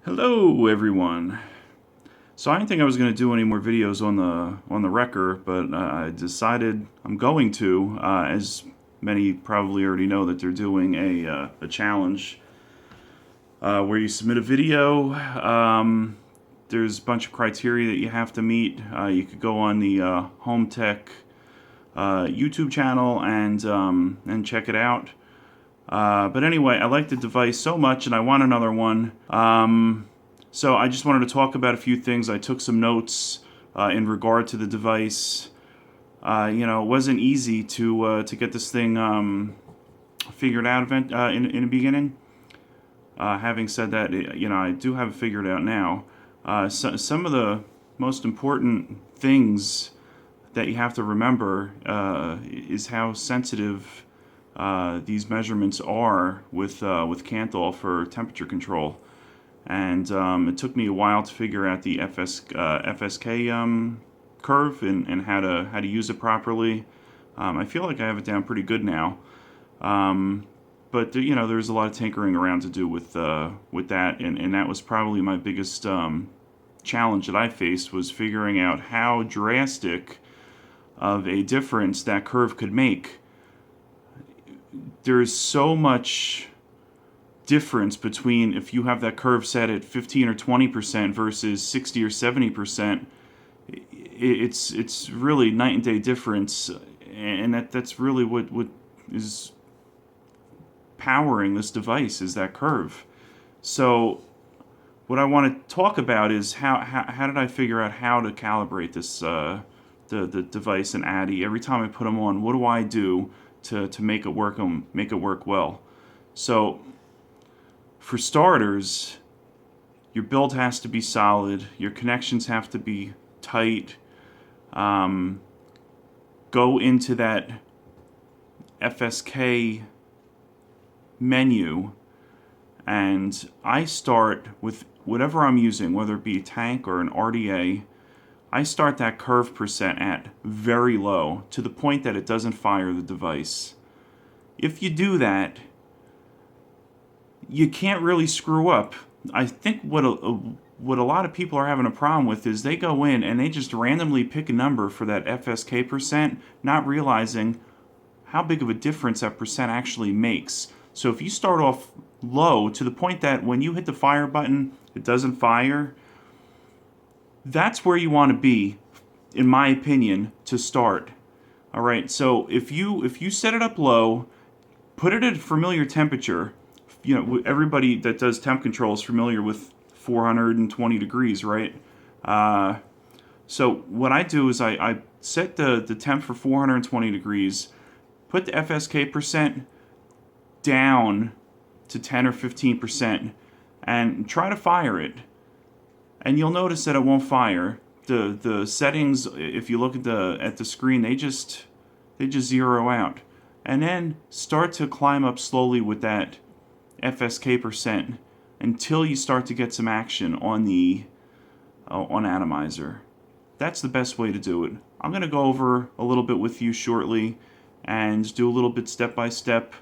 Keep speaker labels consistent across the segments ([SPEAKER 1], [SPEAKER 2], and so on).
[SPEAKER 1] Hello everyone. So I didn't think I was going to do any more videos on the wrecker, but I decided I'm going to, as many probably already know that they're doing a challenge where you submit a video. There's a bunch of criteria that you have to meet. You could go on the Hohm Tech YouTube channel and check it out. But anyway, I like the device so much and I want another one. So I just wanted to talk about a few things. I took some notes in regard to the device. It wasn't easy to get this thing figured out in the beginning. Having said that, I do have it figured out now. Some of the most important things that you have to remember is how sensitive these measurements are with Kanthal for temperature control. And it took me a while to figure out the FSK curve and how to use it properly. I feel like I have it down pretty good now. But there's a lot of tinkering around to do with that, and that was probably my biggest challenge that I faced, was figuring out how drastic of a difference that curve could make. There's so much difference between if you have that curve set at 15 or 20% versus 60 or 70%. It's really night and day difference, and that's really what is powering this device, is that curve. So what I want to talk about is how did I figure out how to calibrate this the device and Addy. Every time I put them on, what do I do to make it work well? So for starters, your build has to be solid, your connections have to be tight. Go into that FSK menu, and I start with whatever I'm using, whether it be a tank or an RDA. I start that curve percent at very low, to the point that it doesn't fire the device. If you do that, you can't really screw up. I think what a lot of people are having a problem with is they go in and they just randomly pick a number for that FSK percent, not realizing how big of a difference that percent actually makes. So if you start off low to the point that when you hit the fire button, it doesn't fire, that's where you want to be, in my opinion, to start. All right, so if you set it up low, put it at a familiar temperature. Everybody that does temp control is familiar with 420 degrees, right? So what I do is I set the temp for 420 degrees, put the FSK percent down to 10 or 15%, and try to fire it. And you'll notice that it won't fire. The settings, if you look at the screen, they just zero out. And then start to climb up slowly with that FSK percent until you start to get some action on the atomizer. That's the best way to do it. I'm going to go over a little bit with you shortly and do a little bit step-by-step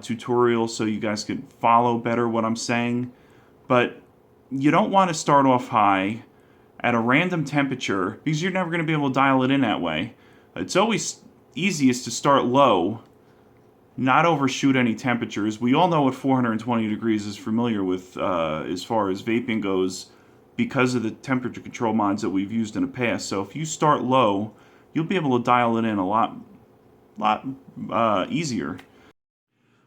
[SPEAKER 1] tutorial so you guys can follow better what I'm saying. But you don't want to start off high at a random temperature, because you're never going to be able to dial it in that way. It's always easiest to start low, not overshoot any temperatures. We all know what 420 degrees is familiar with as far as vaping goes, because of the temperature control mods that we've used in the past. So if you start low, you'll be able to dial it in a lot easier.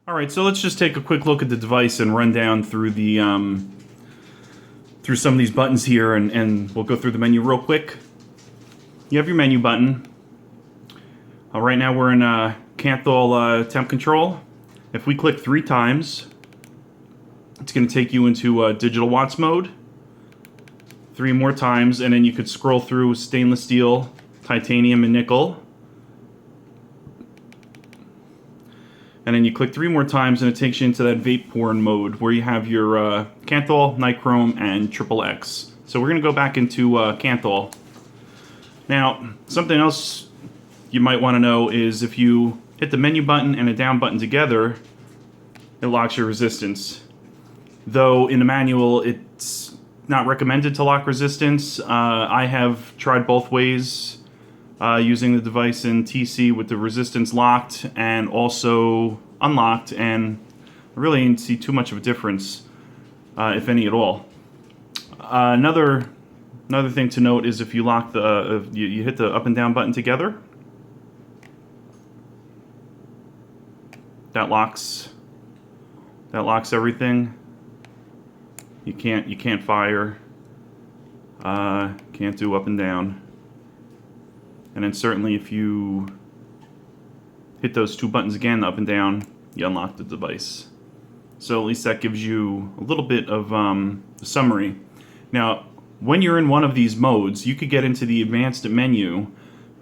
[SPEAKER 1] All right, so let's just take a quick look at the device and run down through the through some of these buttons here, and we'll go through the menu real quick. You have your menu button. Right now we're in Kanthal temp control. If we click 3 times, it's going to take you into digital watts mode. 3 more times, and then you could scroll through stainless steel, titanium, and nickel. And then you click 3 more times, and it takes you into that vape porn mode, where you have your Kanthal, Nichrome, and XXX. So we're going to go back into Kanthal. Now, something else you might want to know is if you hit the menu button and a down button together, it locks your resistance. though in the manual it's not recommended to lock resistance. I have tried both ways, using the device in TC with the resistance locked and also unlocked, and I really didn't see too much of a difference, if any at all. Another thing to note is if you lock the you hit the up and down button together, that locks everything. You can't fire, can't do up and down. And then certainly if you hit those two buttons again, up and down, you unlock the device. So at least that gives you a little bit of a summary. Now, when you're in one of these modes, you could get into the advanced menu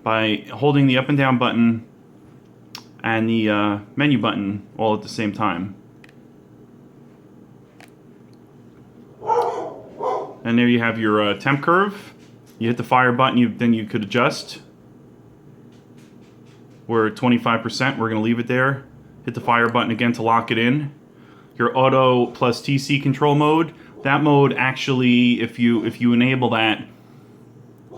[SPEAKER 1] by holding the up and down button and the menu button all at the same time. And there you have your temp curve. You hit the fire button, then you could adjust. We're at 25%, we're gonna leave it there. Hit the fire button again to lock it in. Your auto plus TC control mode, that mode actually, if you enable that,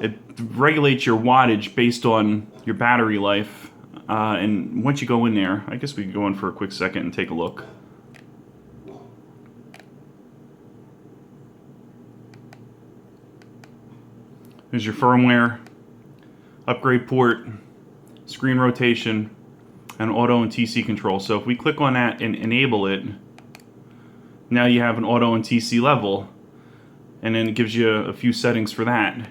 [SPEAKER 1] it regulates your wattage based on your battery life. And once you go in there, I guess we could go in for a quick second and take a look. Here's your firmware, upgrade port, screen rotation, and auto and TC control. So if we click on that and enable it, now you have an auto and TC level, and then it gives you a few settings for that.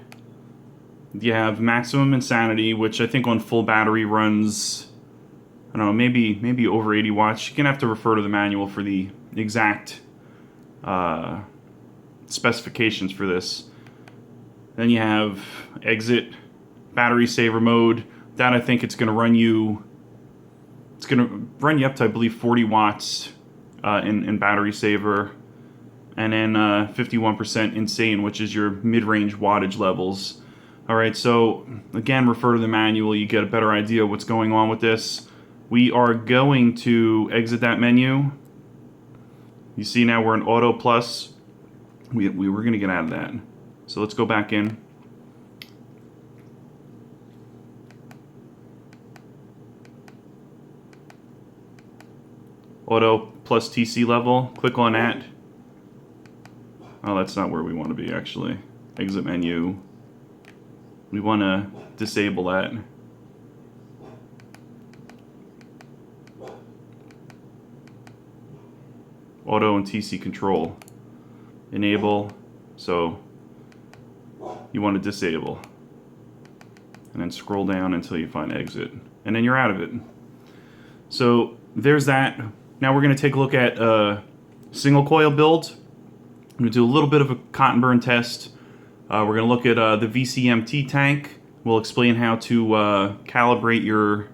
[SPEAKER 1] You have maximum insanity, which I think on full battery runs, I don't know, maybe over 80 watts. You're gonna have to refer to the manual for the exact specifications for this. Then you have exit, battery saver mode. That I think it's gonna run you up to, I believe, 40 watts in battery saver, and then 51% insane, which is your mid-range wattage levels. All right, so again, refer to the manual. You get a better idea of what's going on with this. We are going to exit that menu. You see now we're in Auto Plus. We were going to get out of that. So let's go back in. Auto plus TC level. Click on that. Oh, that's not where we want to be, actually. Exit menu. We want to disable that. Auto and TC control. Enable. So you want to disable. And then scroll down until you find exit. And then you're out of it. So there's that. Now we're going to take a look at single coil build. I'm going to do a little bit of a cotton burn test. We're going to look at the VCMT tank. We'll explain how to calibrate your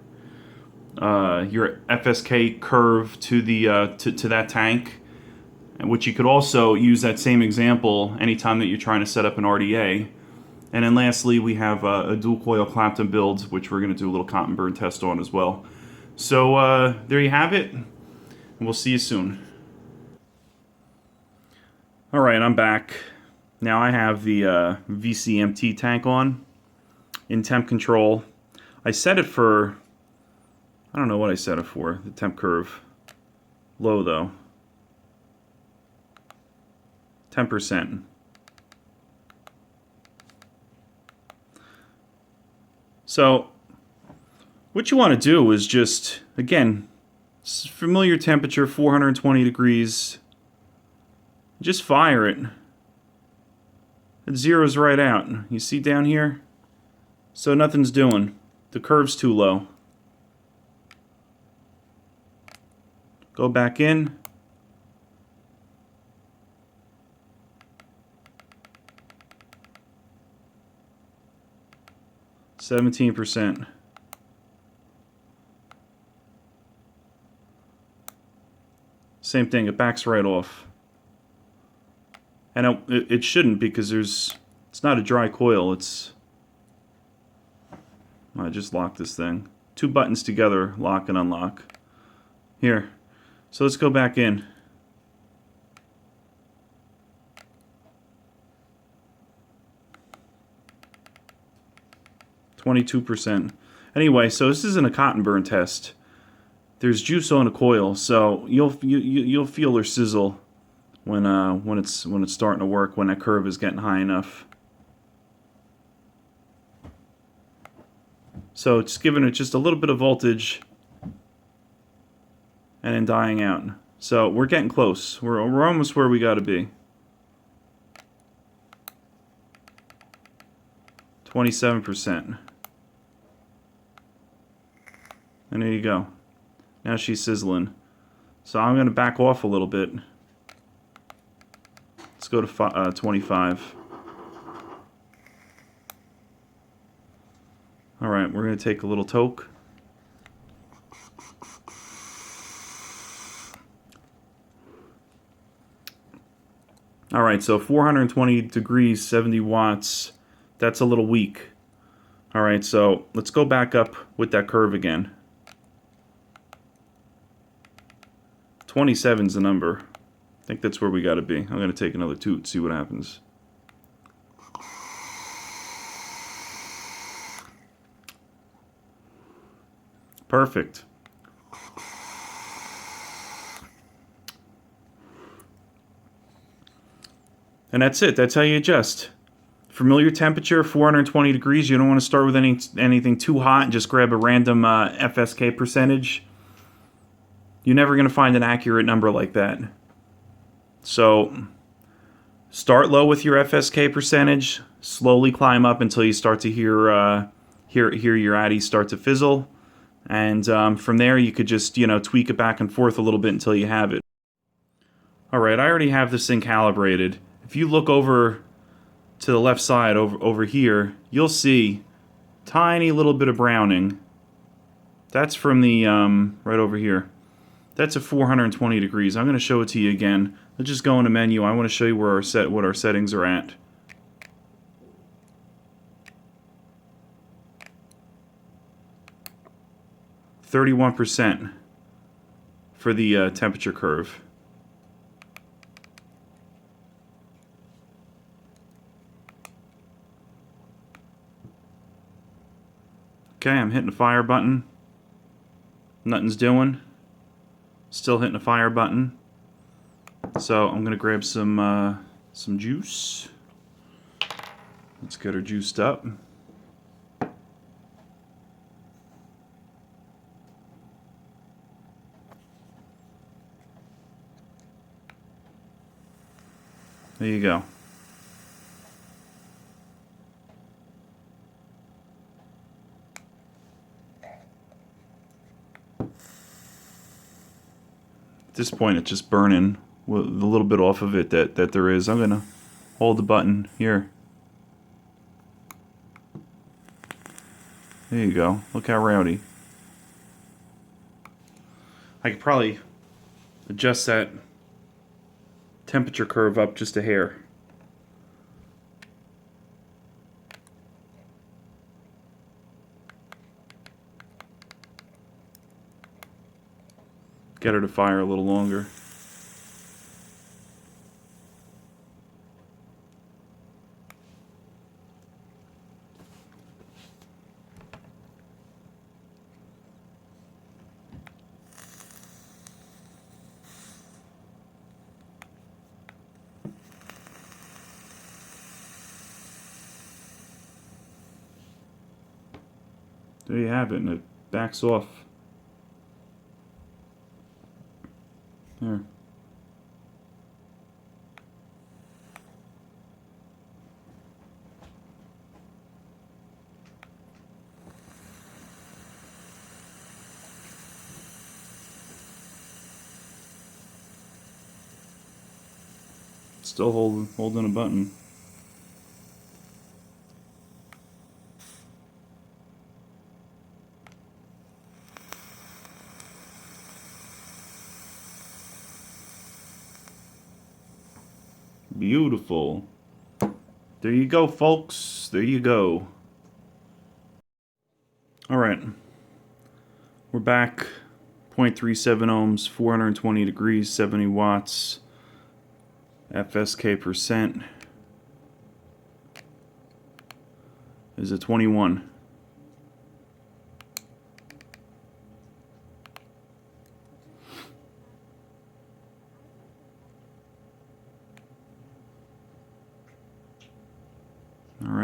[SPEAKER 1] FSK curve to the to that tank, which you could also use that same example anytime that you're trying to set up an RDA. And then lastly, we have a dual coil Clapton build, which we're going to do a little cotton burn test on as well. So there you have it, and we'll see you soon. All right, I'm back. Now I have the VCMT tank on in temp control. I set it for, I don't know what I set it for, the temp curve. Low though. 10%. So what you want to do is just, again, familiar temperature, 420 degrees. Just fire it. It zeroes right out. You see down here? So nothing's doing. The curve's too low. Go back in. %. Same thing, it backs right off. And it shouldn't, because it's not a dry coil, I just locked this thing. Two buttons together, lock and unlock. Here. So let's go back in. 22%. Anyway, so this isn't a cotton burn test. There's juice on a coil, so you'll feel or sizzle when it's starting to work, when that curve is getting high enough. So it's giving it just a little bit of voltage and then dying out. So we're getting close. We're almost where we got to be. 27%. And there you go. Now she's sizzling. So I'm going to back off a little bit. Let's go to 25. Alright, we're going to take a little toke. Alright, so 420 degrees, 70 watts. That's a little weak. Alright, so let's go back up with that curve again. 27's the number. I think that's where we got to be. I'm going to take another toot, see what happens. Perfect. And that's it. That's how you adjust. Familiar temperature, 420 degrees. You don't want to start with anything too hot and just grab a random FSK percentage. You're never going to find an accurate number like that. So start low with your FSK percentage. Slowly climb up until you start to hear your addies start to fizzle. And from there, you could just, tweak it back and forth a little bit until you have it. Alright, I already have this thing calibrated. If you look over to the left side, over here, you'll see tiny little bit of browning. That's from the, right over here. That's at 420 degrees. I'm going to show it to you again. Let's just go into menu. I want to show you where what our settings are at. %, for the temperature curve. Okay, I'm hitting the fire button. Nothing's doing. Still hitting the fire button. So I'm gonna grab some juice. Let's get her juiced up. There you go. At this point, it's just burning with the little bit off of it that there is. I'm going to hold the button here. There you go. Look how rowdy. I could probably adjust that temperature curve up just a hair. Get her to fire a little longer. There you have it, and it backs off. There. Still holding a button. Beautiful. There you go, folks. There you go. Alright. We're back. 0.37 ohms, 420 degrees, 70 watts. FSK percent is a 21.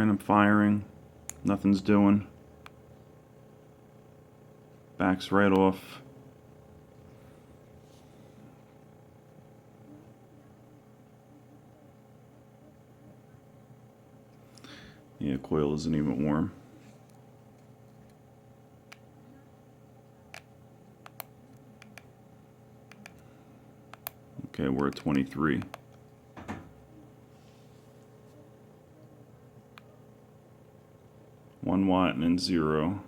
[SPEAKER 1] Alright, I'm firing. Nothing's doing. Backs right off. Yeah, coil isn't even warm. Okay, we're at 23. One watt and then 0.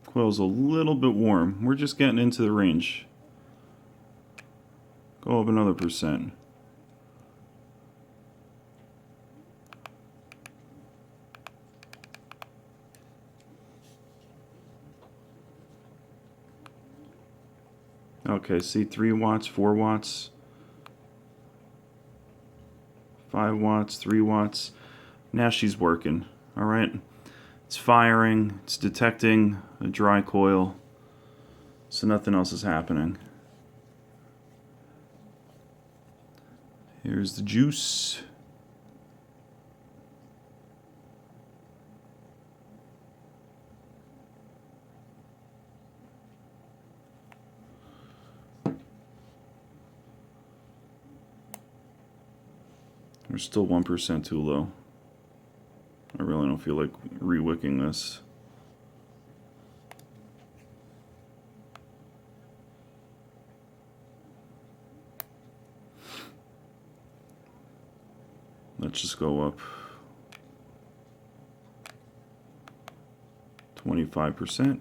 [SPEAKER 1] Coil's a little bit warm. We're just getting into the range. Go up another percent. Okay, see 3 watts, 4 watts, 5 watts, 3 watts. Now she's working. Alright. It's firing, it's detecting a dry coil, so nothing else is happening. Here's the juice. We're still 1% too low. I really don't feel like re-wicking this. Let's just go up 25%.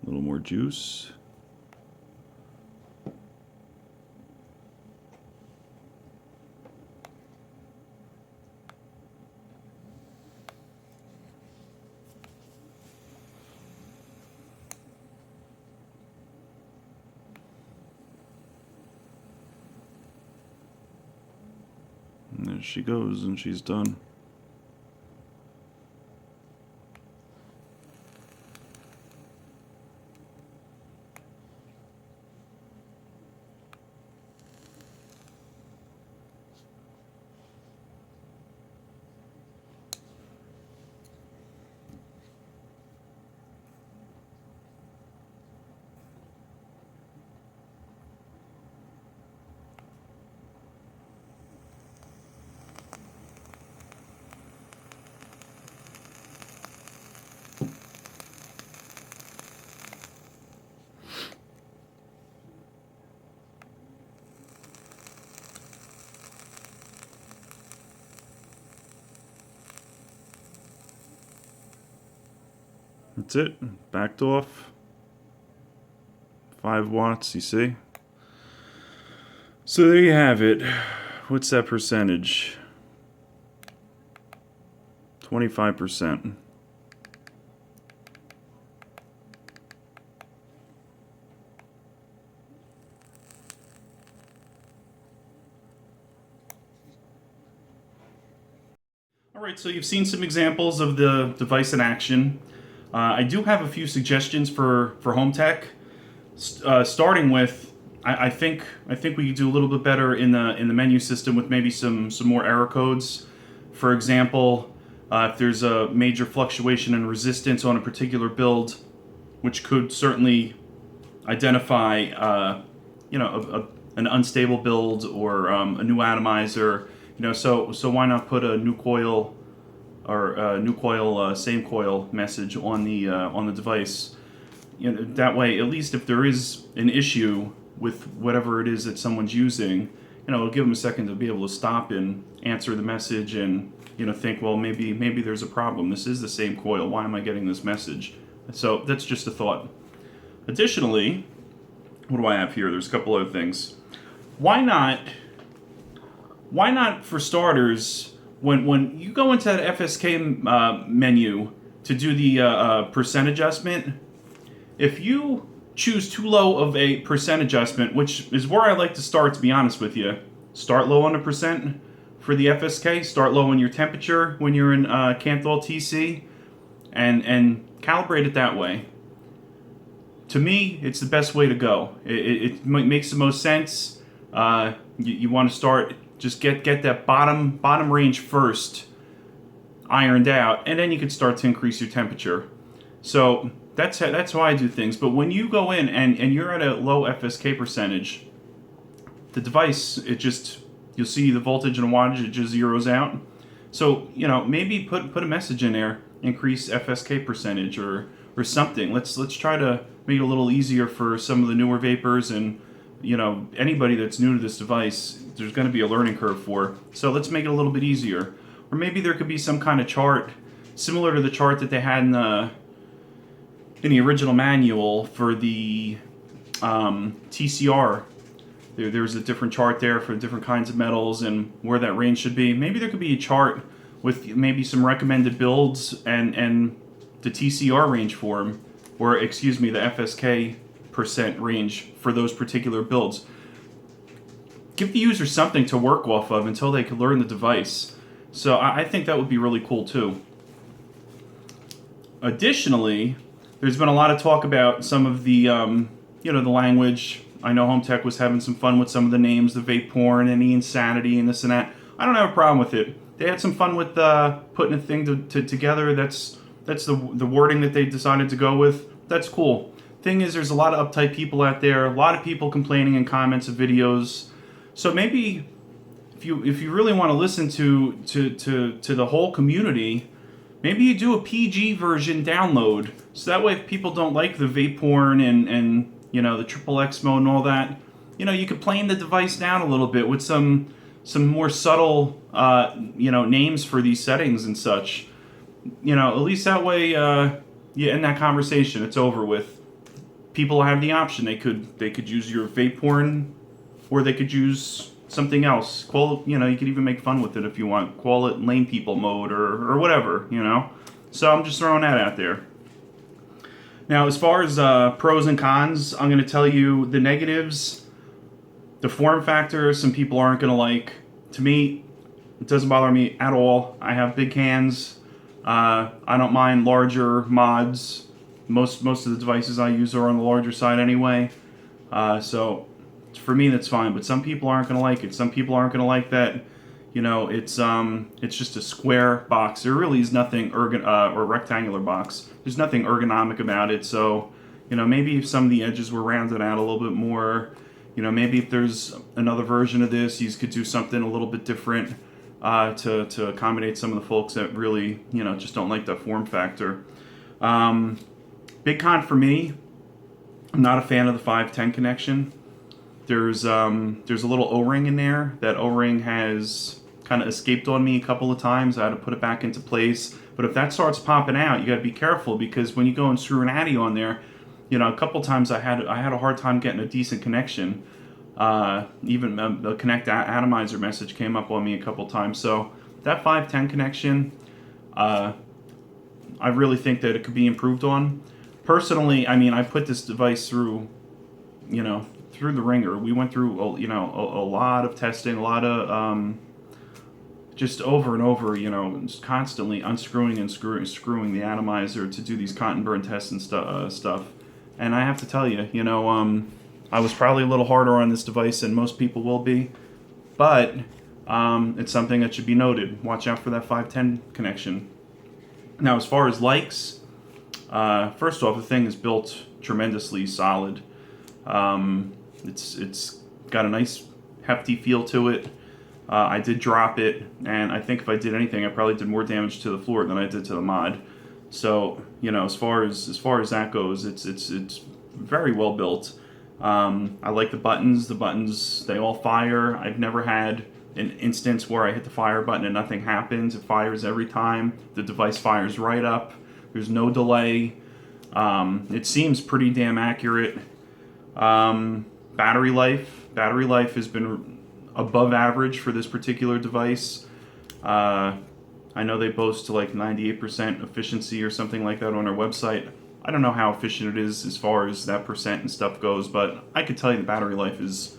[SPEAKER 1] A little more juice. And there she goes, and she's done. That's it. Backed off. 5 watts, you see? So there you have it. What's that percentage? 25%. Alright, so you've seen some examples of the device in action. I do have a few suggestions for home tech. Starting with, I think we could do a little bit better in the menu system with maybe some more error codes. For example, if there's a major fluctuation in resistance on a particular build, which could certainly identify an unstable build or a new atomizer. So why not put a new coil or new coil, same coil message on the device? That way, at least if there is an issue with whatever it is that someone's using, it'll give them a second to be able to stop and answer the message and think, well, maybe there's a problem. This is the same coil. Why am I getting this message? So that's just a thought. Additionally, what do I have here? There's a couple other things. Why not, for starters, when you go into that FSK menu to do the percent adjustment, if you choose too low of a percent adjustment, which is where I like to start, to be honest with you, start low on the percent for the FSK, start low on your temperature when you're in Kanthal TC, and calibrate it that way. To me, it's the best way to go. It makes the most sense. You want to start, just get that bottom range first ironed out, and then you can start to increase your temperature. So that's how I do things. But when you go in and you're at a low FSK percentage, the device, you'll see the voltage and wattage, it just zeroes out. So, maybe put a message in there, increase FSK percentage or something. Let's try to make it a little easier for some of the newer vapors, and anybody that's new to this device, there's going to be a learning curve for. So let's make it a little bit easier. Or maybe there could be some kind of chart similar to the chart that they had in the original manual for the TCR. There's a different chart there for different kinds of metals and where that range should be. Maybe there could be a chart with maybe some recommended builds and the TCR range for them, or the FSK percent range for those particular builds. Give the user something to work off of until they can learn the device. So I think that would be really cool too. Additionally, there's been a lot of talk about some of the the language. I know Home Tech was having some fun with some of the names, the vape porn and the insanity and this and that. I don't have a problem with it. They had some fun with putting a thing together. That's the wording that they decided to go with. That's cool. Thing is, there's a lot of uptight people out there. A lot of people complaining in comments of videos. So maybe if you really want to listen to the whole community, maybe you do a PG version download. So that way, if people don't like the vape porn and the XXX mode and all that, you could plane the device down a little bit with some more subtle names for these settings and such. At least that way, you end that conversation. It's over with. People have the option. They could use your vape porn, or they could use something else. You could even make fun with it if you want. Call it lame people mode or whatever. So I'm just throwing that out there. Now, as far as pros and cons, I'm going to tell you the negatives. The form factor, some people aren't going to like. To me, it doesn't bother me at all. I have big hands. I don't mind larger mods. Most of the devices I use are on the larger side anyway. So for me, that's fine. But some people aren't going to like it. Some people aren't going to like that. It's just a square box. There really is nothing or rectangular box. There's nothing ergonomic about it. So, maybe if some of the edges were rounded out a little bit more, maybe if there's another version of this, you could do something a little bit different to accommodate some of the folks that really, just don't like that form factor. Big con for me, I'm not a fan of the 510 connection. There's a little O-ring in there. That O-ring has kind of escaped on me a couple of times. I had to put it back into place. But if that starts popping out, you got to be careful, because when you go and screw an Addy on there, a couple times I had a hard time getting a decent connection. Even the connect atomizer message came up on me a couple times. So that 510 connection, I really think that it could be improved on. Personally, I put this device through the ringer. We went through a lot of testing, a lot of just over and over, just constantly unscrewing and screwing the atomizer to do these cotton burn tests and stuff. And I have to tell you, I was probably a little harder on this device than most people will be, but it's something that should be noted. Watch out for that 510 connection. Now, as far as likes, first off, the thing is built tremendously solid. It's got a nice hefty feel to it. I did drop it, and I think if I did anything, I probably did more damage to the floor than I did to the mod. So, as far as that goes, it's very well built. I like the buttons. The buttons, they all fire. I've never had an instance where I hit the fire button and nothing happens. It fires every time. The device fires right up. There's no delay. It seems pretty damn accurate. Battery life has been above average for this particular device. I know they boast to like 98% efficiency or something like that on their website. I don't know how efficient it is as far as that percent and stuff goes, but I could tell you the battery life is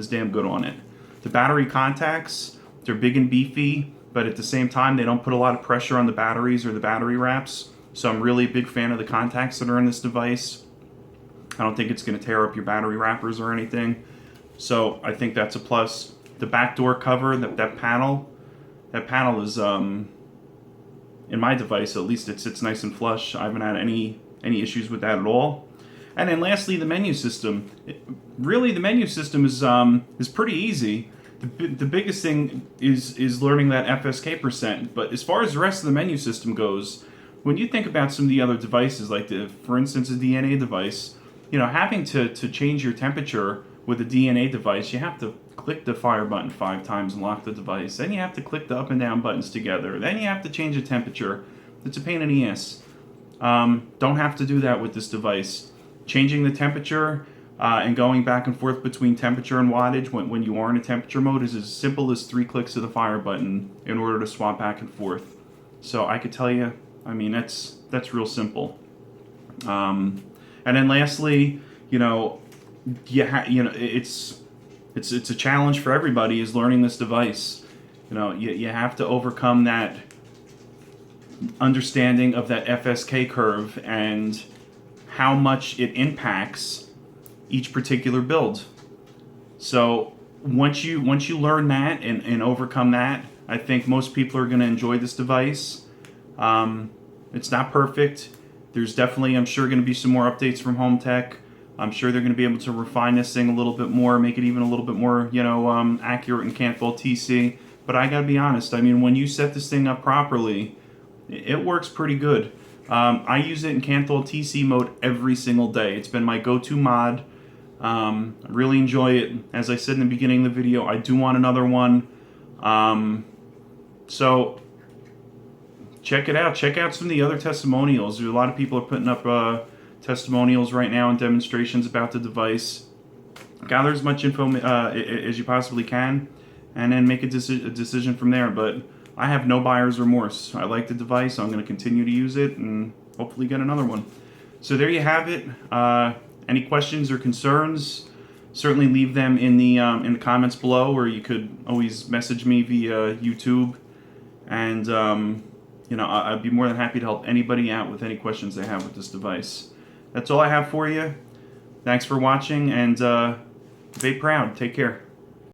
[SPEAKER 1] damn good on it. The battery contacts, they're big and beefy, but at the same time, they don't put a lot of pressure on the batteries or the battery wraps. So I'm really a big fan of the contacts that are in this device. I don't think it's going to tear up your battery wrappers or anything. So I think that's a plus. The back door cover, that panel is, in my device at least, it sits nice and flush. I haven't had any issues with that at all. And then lastly, the menu system. Really, the menu system is pretty easy. The biggest thing is learning that FSK percent. But as far as the rest of the menu system goes, when you think about some of the other devices, like for instance, a DNA device, having to change your temperature with a DNA device, you have to click the fire button 5 times and lock the device. Then you have to click the up and down buttons together. Then you have to change the temperature. It's a pain in the ass. Don't have to do that with this device. Changing the temperature and going back and forth between temperature and wattage when you are in a temperature mode is as simple as 3 clicks of the fire button in order to swap back and forth. So I could tell you, I mean, that's real simple. And then lastly, it's a challenge for everybody is learning this device. You have to overcome that understanding of that FSK curve and how much it impacts each particular build. So once you learn that and overcome that, I think most people are going to enjoy this device. It's not perfect. There's definitely, I'm sure, going to be some more updates from Hohm Tech. I'm sure they're going to be able to refine this thing a little bit more, make it even a little bit more, accurate in Kanthal TC. But I got to be honest, I mean, when you set this thing up properly, it works pretty good. I use it in Kanthal TC mode every single day. It's been my go-to mod. I really enjoy it. As I said in the beginning of the video, I do want another one. So check it out. Check out some of the other testimonials. A lot of people are putting up testimonials right now and demonstrations about the device. Gather as much info as you possibly can, and then make a decision from there. But I have no buyer's remorse. I like the device. I'm going to continue to use it and hopefully get another one. So there you have it. Any questions or concerns, certainly leave them in the comments below, or you could always message me via YouTube. And I'd be more than happy to help anybody out with any questions they have with this device. That's all I have for you. Thanks for watching, and vape proud. Take care.